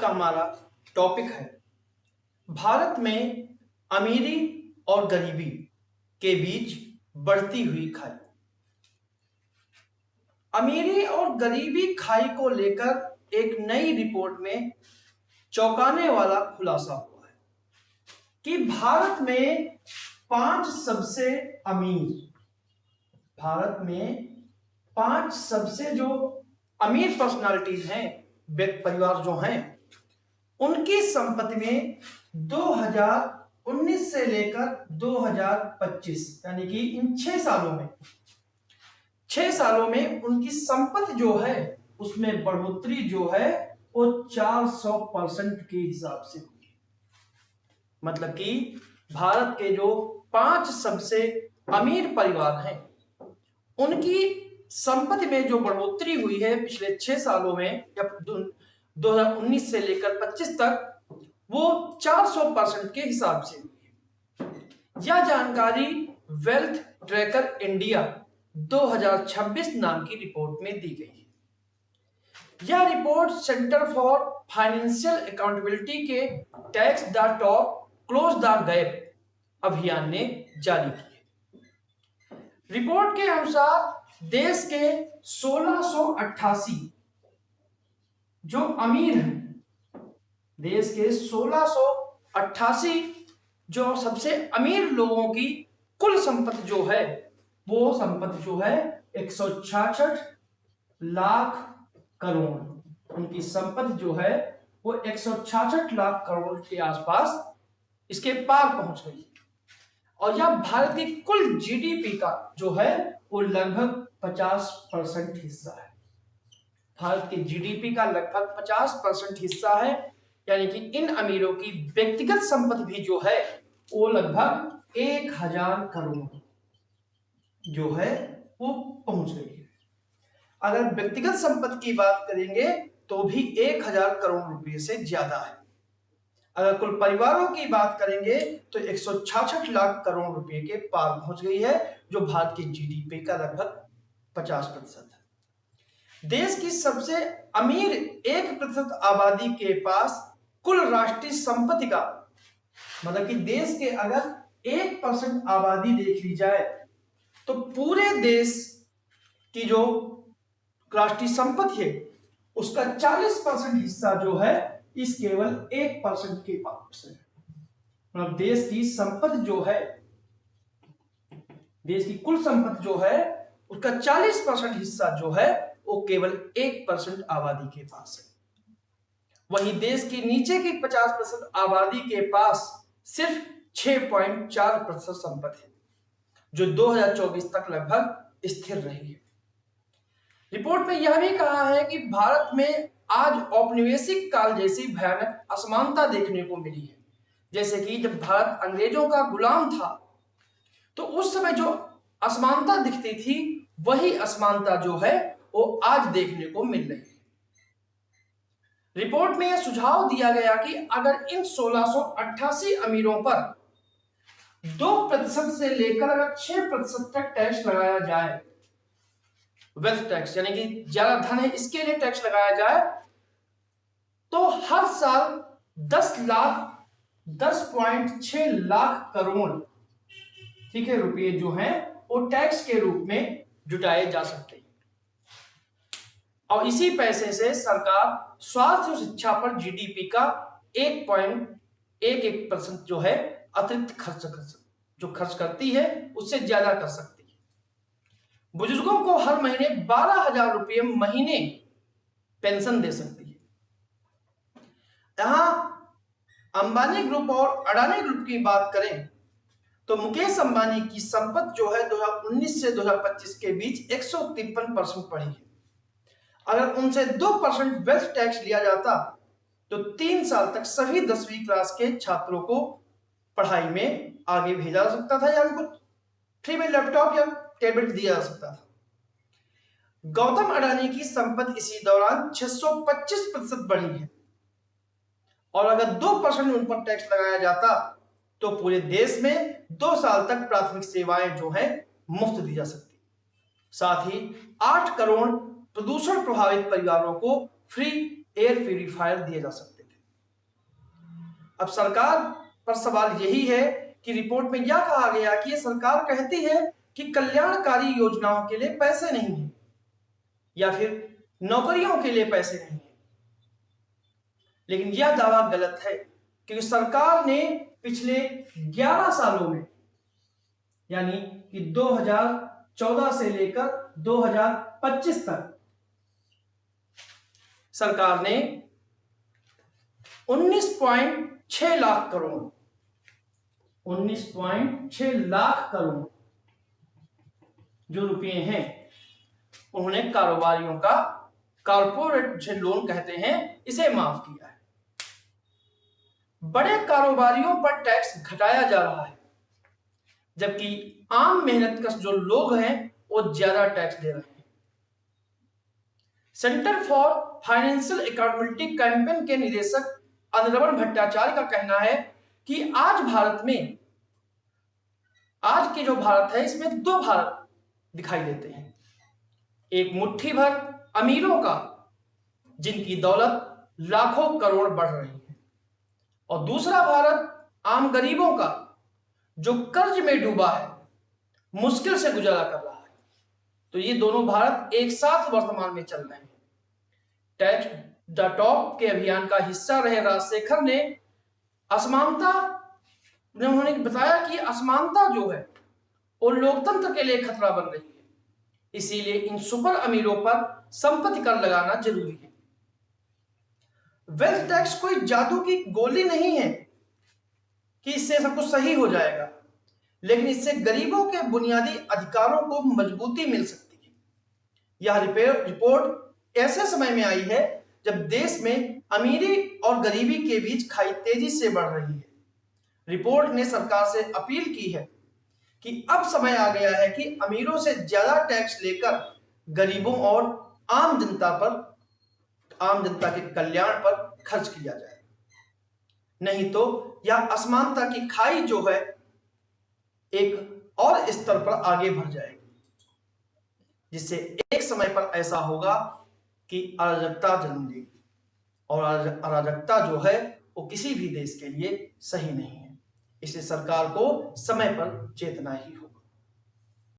का हमारा टॉपिक है भारत में अमीरी और गरीबी के बीच बढ़ती हुई खाई। अमीरी और गरीबी खाई को लेकर एक नई रिपोर्ट में चौंकाने वाला खुलासा हुआ है कि भारत में पांच सबसे जो अमीर पर्सनालिटीज हैं, परिवार जो हैं, उनकी संपत्ति में 2019 से लेकर 2025 यानी कि इन 6 सालों में उनकी संपत्ति जो है उसमें बढ़ोतरी जो है वो 400% के हिसाब से हुई। मतलब कि भारत के जो 5 सबसे अमीर परिवार हैं उनकी संपत्ति में जो बढ़ोतरी हुई है पिछले 6 सालों में या 2019 से लेकर 25 तक वो 400% के हिसाब से हुई है। यह जानकारी वेल्थ ट्रैकर इंडिया 2026 नाम की रिपोर्ट में दी गई है। यह report centre for financial accountability के tax the top close the gap अभियान ने जारी की है। रिपोर्ट के अनुसार देश के 1688 जो अमीर हैं, देश के 1688 जो सबसे अमीर लोगों की कुल संपत्ति जो है वो संपत्ति जो है 166 लाख करोड़, उनकी संपत्ति जो है वो 166 लाख करोड़ के आसपास इसके पार पहुंच गई और यह भारत की कुल जीडीपी का जो है वो लगभग 50% हिस्सा है। भारत के जीडीपी का लगभग 50% हिस्सा है, यानी कि इन अमीरों की व्यक्तिगत संपत्ति भी जो है वो लगभग 1000 करोड़ जो है वो पहुंच गई है। अगर व्यक्तिगत संपत्ति की बात करेंगे तो भी 1000 करोड़ रुपए से ज्यादा है। अगर कुल परिवारों की बात करेंगे तो 166 लाख करोड़ रुपए के पार पहुंच गई है, जो भारत की जीडीपी का लगभग 50% है। देश की सबसे अमीर 1% आबादी के पास कुल राष्ट्रीय संपत्ति का मतलब कि देश के अगर 1% आबादी देख ली जाए तो पूरे देश की जो राष्ट्रीय संपत्ति है उसका 40% हिस्सा जो है इस केवल 1% के पास है। मतलब देश की संपत्ति जो है, देश की कुल संपत्ति जो है उसका 40% हिस्सा जो है वो केवल 1% आबादी के पास है। वहीं देश की नीचे की 50% आबादी के पास सिर्फ 6.4% संपत्ति है, जो 2024 तक लगभग स्थिर रही है। रिपोर्ट में यह भी कहा है कि भारत में आज औपनिवेशिक काल जैसी भयानक असमानता देखने को मिली है। जैसे कि जब भारत अंग्रेजों का गुलाम था तो उस समय जो असमानता दिखती थी वही असमानता जो है वो आज देखने को मिल रही है। रिपोर्ट में यह सुझाव दिया गया कि अगर इन 1688 अमीरों पर 2% से लेकर अगर 6% तक टैक्स लगाया जाए, वेल्थ टैक्स यानी कि ज्यादा धन है इसके लिए टैक्स लगाया जाए, तो हर साल 10.6 लाख करोड़ ठीक है रुपये जो हैं वो टैक्स के रूप में जुटाए जा सकते हैं और इसी पैसे से सरकार स्वास्थ्य और शिक्षा पर जीडीपी का 1.11% जो है अतिरिक्त खर्च करती है उससे ज्यादा कर सकती है। बुजुर्गों को हर महीने 12,000 रुपये महीने पेंशन दे सकती है। यहां अंबानी ग्रुप और अडानी ग्रुप की बात करें तो मुकेश अंबानी की संपत्ति जो है 2019 से 2025 के बीच 153% बढ़ी है। अगर उनसे 2% वेल्थ टैक्स लिया जाता तो 3 साल तक सभी 10वीं क्लास के छात्रों को पढ़ाई में आगे भेजा जा सकता था या उनको फ्री में लैपटॉप या टैबलेट दिया जा सकता था। गौतम अडानी की संपत्ति इसी दौरान 625% बढ़ी है और अगर 2% उन पर टैक्स लगाया जाता तो पूरे देश में 2 साल तक प्राथमिक सेवाएं जो है मुफ्त दी जा सकती। साथ ही 8 करोड़ प्रदूषण प्रभावित परिवारों को फ्री एयर प्यूरिफायर दिए जा सकते थे। अब सरकार पर सवाल यही है कि रिपोर्ट में यह कहा गया कि ये सरकार कहती है कि कल्याणकारी योजनाओं के लिए पैसे नहीं है या फिर नौकरियों के लिए पैसे नहीं है, लेकिन यह दावा गलत है क्योंकि सरकार ने पिछले 11 सालों में यानी कि 2014 से लेकर 2025 तक सरकार ने 19.6 लाख करोड़ 19.6 लाख करोड़ जो रुपए हैं उन्होंने कारोबारियों का कॉर्पोरेट जो लोन कहते हैं इसे माफ किया है। बड़े कारोबारियों पर टैक्स घटाया जा रहा है जबकि आम मेहनतकश जो लोग हैं वो ज्यादा टैक्स दे रहे हैं। Centre for financial accountability campaign के निदेशक अनिर्बन भट्टाचार्य का कहना है कि आज के जो भारत है इसमें दो भारत दिखाई देते हैं, एक मुट्ठी भर अमीरों का जिनकी दौलत लाखों करोड़ बढ़ रही है और दूसरा भारत आम गरीबों का जो कर्ज में डूबा है, मुश्किल से गुजारा कर रहा है। तो ये दोनों भारत एक साथ वर्तमान में चल रहे हैं। टैक्स द टॉप के अभियान का हिस्सा रहे राजशेखर ने उन्होंने बताया कि असमानता जो है वो लोकतंत्र के लिए खतरा बन रही है, इसीलिए इन सुपर अमीरों पर संपत्ति कर लगाना जरूरी है। वेल्थ टैक्स कोई जादू की गोली नहीं है कि इससे सब कुछ सही हो जाएगा, लेकिन इससे गरीबों के बुनियादी अधिकारों को मजबूती मिल सकती है। यह रिपोर्ट ऐसे समय में आई है जब देश में अमीरी और गरीबी के बीच खाई तेजी से बढ़ रही है। रिपोर्ट ने सरकार से अपील की है कि अब समय आ गया है कि अमीरों से ज्यादा टैक्स लेकर गरीबों और आम जनता के कल्याण पर खर्च किया जाए, नहीं तो यह असमानता की खाई जो है एक और स्तर पर आगे बढ़ जाएगी, जिससे एक समय पर ऐसा होगा कि अराजकता जन्म लेगी और अराजकता जो है वो किसी भी देश के लिए सही नहीं है। इसलिए सरकार को समय पर चेतना ही हो।